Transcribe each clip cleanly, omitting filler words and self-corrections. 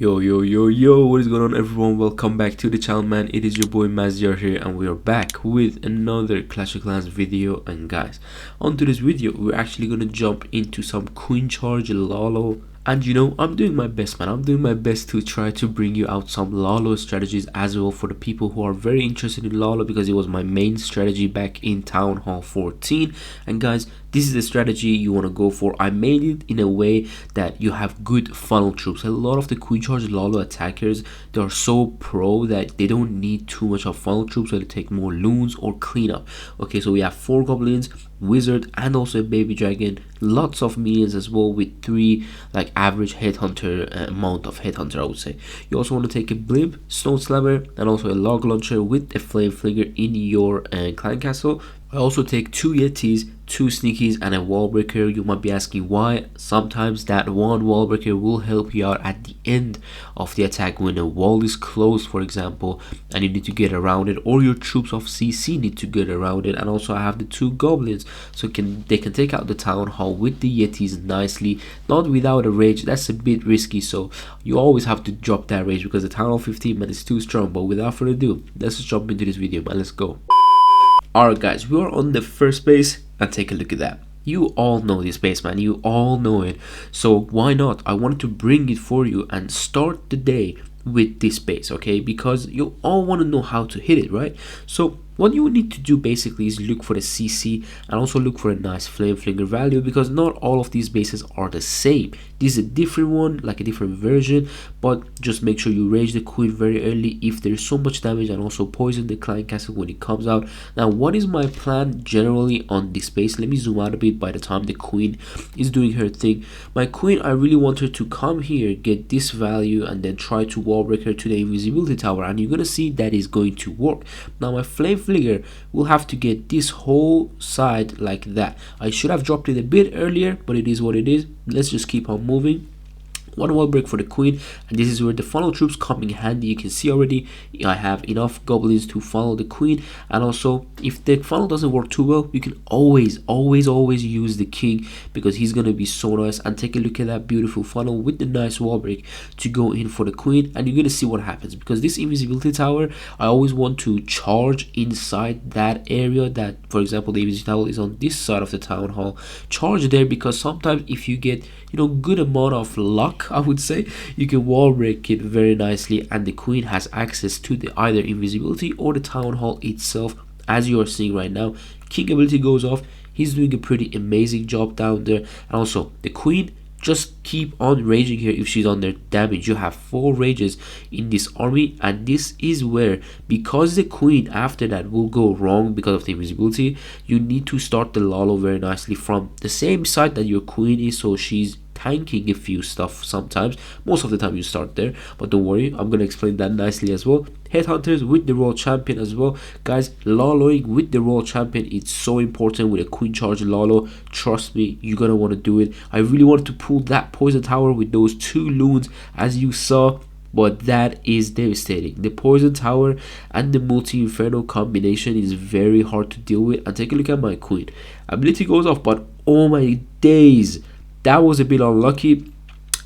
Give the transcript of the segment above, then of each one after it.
Yo, what is going on everyone? Welcome back to the channel, man. It is your boy Maziar here, and we are back with another Clash of Clans video. And guys, on today's video we're actually gonna jump into some queen charge LALO. And you know, I'm doing my best, man. I'm doing my best to try to bring you out some LALO strategies as well for the people who are very interested in LALO, because it was my main strategy back in Town Hall 14. And guys, this is the strategy you want to go for. I made it in a way that you have good funnel troops. A lot of the queen charge LALO attackers, they are so pro that they don't need too much of funnel troops, so they take more loons or cleanup. Okay, so we have 4 goblins, wizard, and also a baby dragon, lots of minions as well, with 3 like average headhunter amount of headhunter, I would say. You also want to take a blimp, stone slammer, and also a log launcher with a flame flinger in your clan castle. I also take 2 yetis, 2 sneakies, and a wall breaker. You might be asking why. Sometimes that one wall breaker will help you out at the end of the attack when a wall is closed, for example, and you need to get around it, or your troops of CC need to get around it. And also I have the 2 goblins, so they can take out the town hall with the yetis nicely, not without a rage. That's a bit risky, so you always have to drop that rage because the town hall 15, man, is too strong. But without further ado, let's just jump into this video, man. Let's go. Alright guys, we are on the first base, and take a look at that. You all know this base, man. You all know it. So why not? I wanted to bring it for you and start the day with this base, okay? Because you all want to know how to hit it, right? So what you need to do basically is look for the CC and also look for a nice flame flinger value, because not all of these bases are the same. This is a different one, like a different version, but just make sure you rage the queen very early if there's so much damage, and also poison the clan castle when it comes out. Now, what is my plan generally on this base? Let me zoom out a bit by the time the queen is doing her thing. My queen, I really want her to come here, get this value, and then try to wall break her to the invisibility tower, and you're gonna see that is going to work. Now my flame flinger will have to get this whole side like that. I should have dropped it a bit earlier, but it is what it is. Let's just keep on moving. One wall break for the queen, and this is where the funnel troops come in handy. You can see already I have enough goblins to follow the queen, and also if the funnel doesn't work too well, you can always use the king, because he's gonna be so nice. And take a look at that beautiful funnel with the nice wall break to go in for the queen, and you're gonna see what happens. Because this invisibility tower, I always want to charge inside that area. That, for example, the invisibility tower is on this side of the town hall. Charge there, because sometimes if you get, you know, good amount of luck, I would say, you can wall break it very nicely, and the queen has access to the either invisibility or the town hall itself, as you are seeing right now. King ability goes off. He's doing a pretty amazing job down there. And also the queen, just keep on raging here if she's under damage. You have 4 rages in this army, and this is where, because the queen after that will go wrong because of the invisibility, you need to start the LALO very nicely from the same side that your queen is, so she's tanking a few stuff. Sometimes, most of the time, you start there, but don't worry, I'm gonna explain that nicely as well. Headhunters with the royal champion as well, guys. LALOing with the royal champion, it's so important with a queen charge LALO. Trust me, you're gonna want to do it. I really wanted to pull that poison tower with those 2 loons, as you saw, but that is devastating. The poison tower and the multi inferno combination is very hard to deal with. And take a look at my queen. Ability goes off, but oh my days, that was a bit unlucky.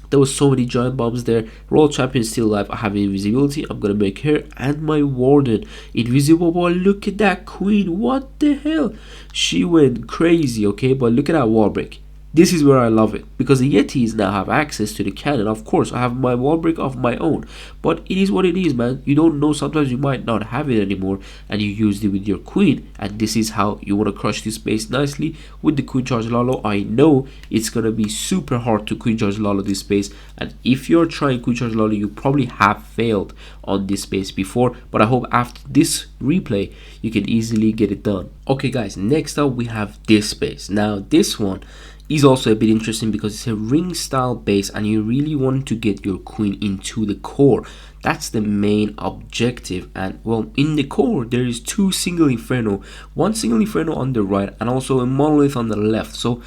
There was so many giant bombs there. Royal champion is still alive. I have invisibility. I'm gonna make her and my warden invisible. Boy, look at that queen. What the hell? She went crazy, okay? But look at that wall break. This is where I love it, because the yetis now have access to the cannon. Of course, I have my wall break of my own, but it is what it is, man. You don't know, sometimes you might not have it anymore, and you used it with your queen, and this is how you want to crush this base nicely with the queen charge LALO. I know it's gonna be super hard to queen charge LALO this base, and if you're trying queen charge LALO, you probably have failed on this base before, but I hope after this replay you can easily get it done. Okay guys, next up we have this base. Now this one is also a bit interesting because it's a ring style base, and you really want to get your queen into the core. That's the main objective. And well, in the core there is 2 single inferno, 1 single inferno on the right and also a monolith on the left, so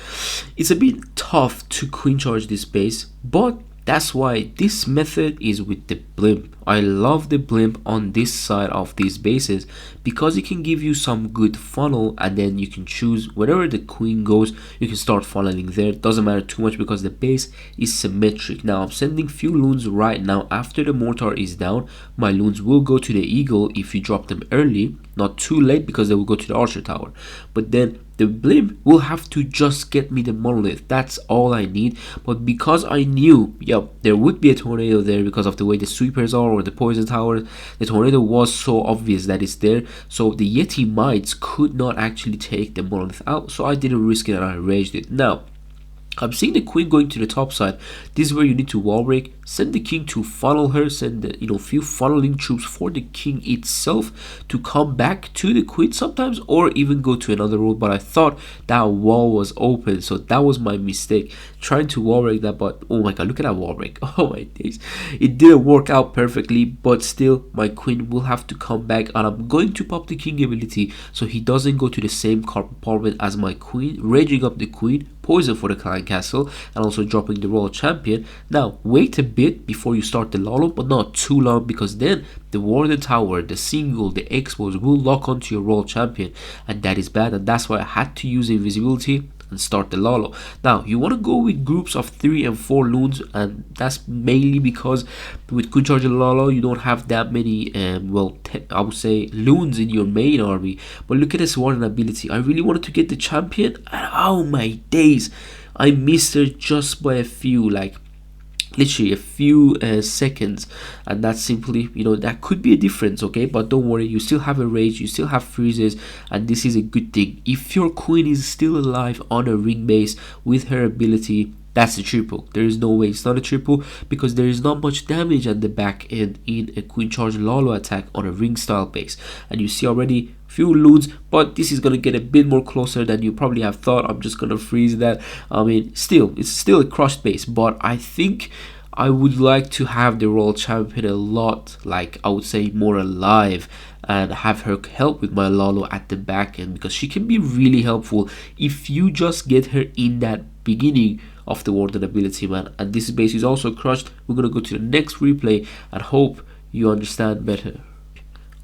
it's a bit tough to queen charge this base. But That's why this method is with the blimp. I love the blimp on this side of these bases because it can give you some good funnel, and then you can choose wherever the queen goes, you can start funneling there. It doesn't matter too much because the base is symmetric. Now I'm sending few loons right now. After the mortar is down, my loons will go to the eagle if you drop them early, not too late because they will go to the archer tower. But then the blimp will have to just get me the monolith. That's all I need. But because I knew, there would be a tornado there because of the way the sweepers are or the poison tower, the tornado was so obvious that it's there. So the Yeti mites could not actually take the monolith out. So I didn't risk it and I raged it. Now, I'm seeing the queen going to the top side. This is where you need to wall break. Send the king to funnel her. Send the, few funneling troops for the king itself to come back to the queen sometimes, or even go to another road. But I thought that wall was open, so that was my mistake. Trying to wall break that, but oh my god, look at that wall break. Oh my days, it didn't work out perfectly. But still, my queen will have to come back, and I'm going to pop the king ability so he doesn't go to the same compartment as my queen, raging up the queen, poison for the clan castle, and also dropping the royal champion. Now wait a bit before you start the LALO, but not too long, because then the warden tower, the single, the expos will lock onto your royal champion, and that is bad. And that's why I had to use invisibility and start the LALO. Now you want to go with groups of 3 and 4 loons, and that's mainly because with Queen Charge and LALO you don't have that many I would say loons in your main army. But look at this warden ability. I really wanted to get the champion, and oh my days, I missed her just by a few, like literally a few seconds, and that's simply, that could be a difference. Okay, but don't worry, you still have a rage, you still have freezes, and this is a good thing. If your queen is still alive on a ring base with her ability, that's a triple. There is no way it's not a triple, because there is not much damage at the back end in a Queen Charge LALO attack on a ring style base. And you see already few loons, but this is gonna get a bit more closer than you probably have thought. I'm just gonna freeze that. I mean, it's still a crushed base, but I think I would like to have the royal champion a lot, like I would say more alive, and have her help with my LALO at the back end, because she can be really helpful if you just get her in that beginning of the warden ability, man. And this base is also crushed. We're gonna go to the next replay and hope you understand better.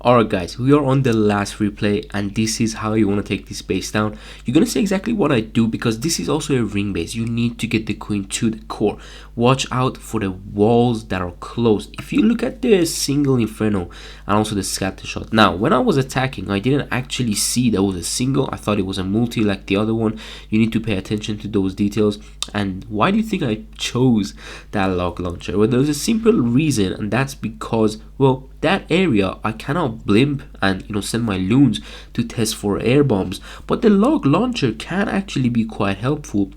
Alright guys, we are on the last replay, and this is how you want to take this base down. You're going to see exactly what I do, because this is also a ring base. You need to get the queen to the core. Watch out for the walls that are closed. If you look at the single inferno and also the scatter shot. Now, when I was attacking, I didn't actually see that was a single. I thought it was a multi like the other one. You need to pay attention to those details. And why do you think I chose that log launcher? Well, there's a simple reason, and that's because, well, that area I cannot blimp and send my loons to test for air bombs, but the log launcher can actually be quite helpful.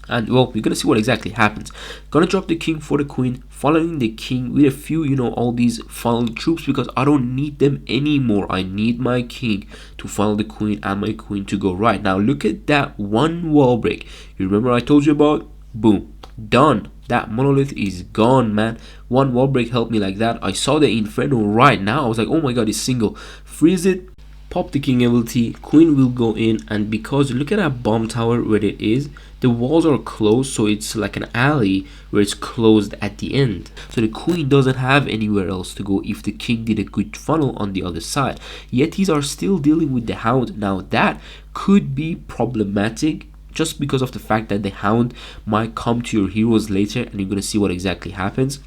And well, we're gonna see what exactly happens. Gonna drop the king for the queen, following the king with a few all these funnel troops, because I don't need them anymore. I need my king to follow the queen and my queen to go right. Now look at that one wall break. You remember I told you about? Boom, done. That monolith is gone, man. One wall break helped me like that. I saw the inferno right now. I was like, oh my god, it's single. Freeze it, pop the king ability, queen will go in, and because look at that bomb tower where it is, the walls are closed, so it's like an alley where it's closed at the end. So the queen doesn't have anywhere else to go if the king did a good funnel on the other side. Yetis are still dealing with the hound. Now that could be problematic, just because of the fact that the hound might come to your heroes later, and you're going to see what exactly happens.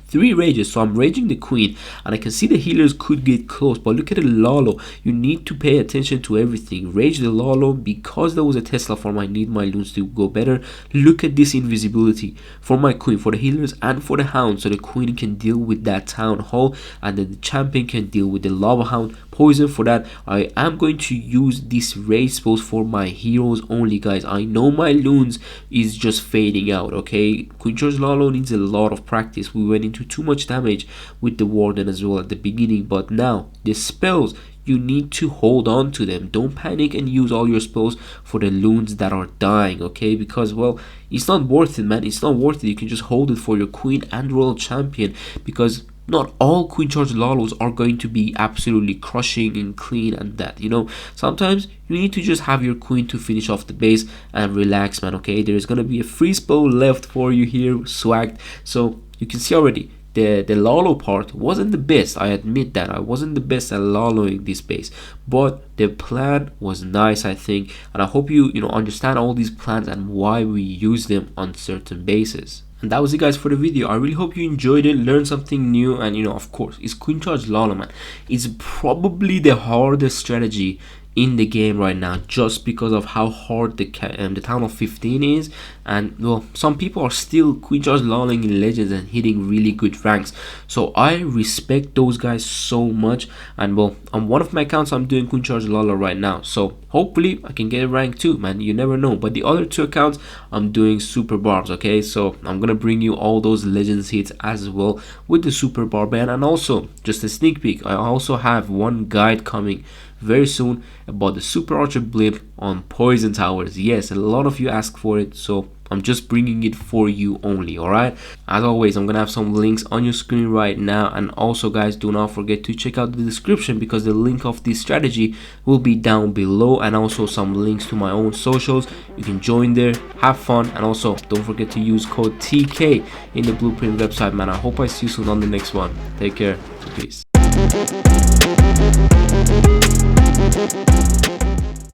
3 rages, so I'm raging the queen, and I can see the healers could get close, but look at the LALO. You need to pay attention to everything. Rage the LALO, because there was a Tesla farm. I need my loons to go better. Look at this invisibility for my queen, for the healers and for the hound, so the queen can deal with that town hall, and then the champion can deal with the lava hound. Poison for that. I am going to use this rage spells for my heroes only, guys. I know my loons is just fading out. Okay, Queen Charge LALO needs a lot of practice. We went into too much damage with the warden as well at the beginning, but now the spells, you need to hold on to them. Don't panic and use all your spells for the loons that are dying, okay? Because, well, it's not worth it, man. It's not worth it. You can just hold it for your queen and royal champion, because not all queen charge lalos are going to be absolutely crushing and clean and that, you know. Sometimes you need to just have your queen to finish off the base and relax, man. Okay, there's gonna be a free spell left for you here, swagged. So you can see already the LALO part wasn't the best. I admit that I wasn't the best at LALOing this base, but the plan was nice, I think, and I hope you understand all these plans and why we use them on certain bases. And that was it, guys, for the video. I really hope you enjoyed it, learned something new, and of course, it's queen charge LALO, man. It's probably the hardest strategy in the game right now, just because of how hard the town of 15 is. And well, some people are still queen charge LALOing in legends and hitting really good ranks, so I respect those guys so much. And well, on one of my accounts I'm doing queen charge LALO right now, so hopefully I can get a rank too, man. You never know. But the other two accounts I'm doing super barbs. Okay, so I'm gonna bring you all those legends hits as well with the super barb ban. And also, just a sneak peek, I also have one guide coming very soon about the super archer blimp on poison towers. Yes, a lot of you asked for it, so I'm just bringing it for you only. All right, as always, I'm gonna have some links on your screen right now. And also, guys, do not forget to check out the description, because the link of this strategy will be down below, and also some links to my own socials. You can join there, have fun, and also don't forget to use code TK in the blueprint website, man. I hope I see you soon on the next one. Take care, peace.